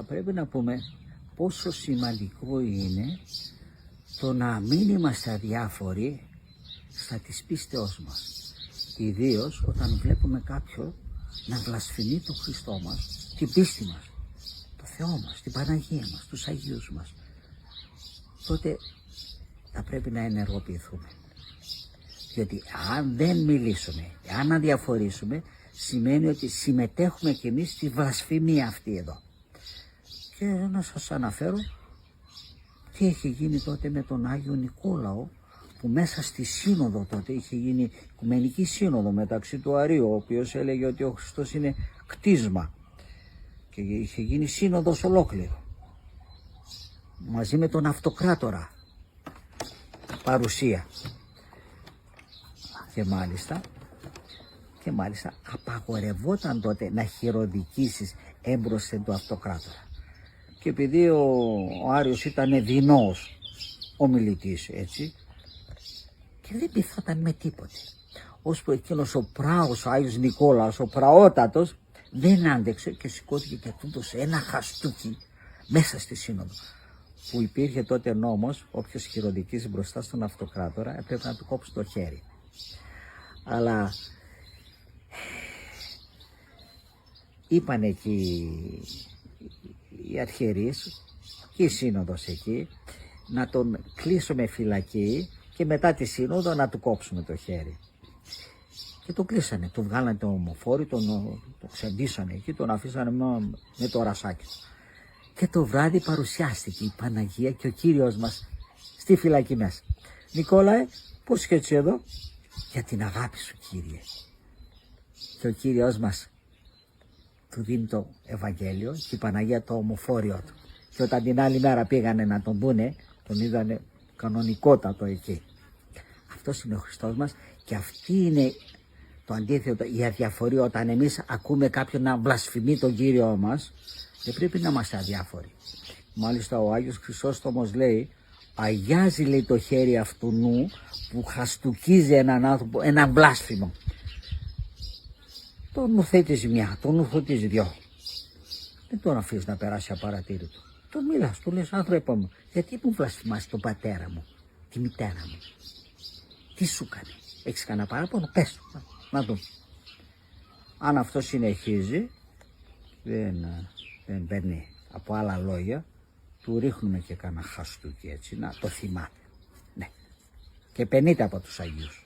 πρέπει να πούμε πόσο σημαντικό είναι το να μην είμαστε αδιάφοροι στα της πίστεώς μας. Ιδίως όταν βλέπουμε κάποιον να βλασφημεί τον Χριστό μας, την πίστη μας, το Θεό μας, την Παναγία μας, τους Αγίους μας. Τότε θα πρέπει να ενεργοποιηθούμε. Διότι αν δεν μιλήσουμε, αν αδιαφορήσουμε, σημαίνει ότι συμμετέχουμε κι εμείς στη βλασφημία αυτή εδώ. Και να σας αναφέρω τι έχει γίνει τότε με τον Άγιο Νικόλαο, που μέσα στη σύνοδο τότε είχε γίνει οικουμενική σύνοδο μεταξύ του Αρείου, ο οποίος έλεγε ότι ο Χριστός είναι κτίσμα, και είχε γίνει σύνοδος ολόκληρο μαζί με τον Αυτοκράτορα παρουσία, και μάλιστα απαγορευόταν τότε να χειροδικήσεις έμπροσθεν του Αυτοκράτορα. Και επειδή ο Άριος ήταν δεινός ομιλητής, έτσι, και δεν πειθόταν με τίποτε, ώσπου εκείνος ο πράος, ο Άγιος Νικόλαος, ο πραότατος, δεν άντεξε και σηκώθηκε και του έδωσε ένα χαστούκι μέσα στη σύνοδο. Που υπήρχε τότε νόμος, όποιος χειροδικήσει μπροστά στον Αυτοκράτορα έπρεπε να του κόψει το χέρι. Αλλά είπαν εκεί οι αρχιερείς και η σύνοδος εκεί να τον κλείσουμε φυλακή και μετά τη σύνοδο να του κόψουμε το χέρι. Και το κλείσανε, του βγάλανε το ομοφόρι, το ξεντήσανε εκεί, τον αφήσανε με το ρασάκι του. Και το βράδυ παρουσιάστηκε η Παναγία και ο Κύριος μας στη φυλακή μέσα. Νικόλαε, πώς και έτσι εδώ? Για την αγάπη σου, Κύριε. Και ο Κύριος μας του δίνει το Ευαγγέλιο και η Παναγία το ομοφόριο του. Και όταν την άλλη μέρα πήγανε να τον πούνε, τον είδανε κανονικότατο εκεί. Αυτός είναι ο Χριστός μας και αυτή είναι το αντίθετο, η αδιαφορία. Όταν εμείς ακούμε κάποιον να βλασφημεί τον Κύριο μας, δεν πρέπει να είμαστε αδιάφοροι. Μάλιστα ο Άγιος Χρυσόστομος λέει, αγιάζει, λέει, το χέρι αυτού νου που χαστουκίζει έναν άνθρωπο, έναν βλάσφημο. Τον νουθέτεις μια, τον νουθέτεις δυο. Δεν τον αφήσεις να περάσει απαρατήρητο. Τον μιλάς, του λες, άνθρωπε μου, γιατί μου βλασφημάς τον πατέρα μου, τη μητέρα μου? Τι σου κάνει? Έχεις κανένα παράπονο? Πες του, να δούμε. Αν αυτό συνεχίζει, δεν παίρνει από άλλα λόγια, του ρίχνουμε και κάνα χαστούκι έτσι, να το θυμάται. Ναι. Και 50 από τους Αγίους.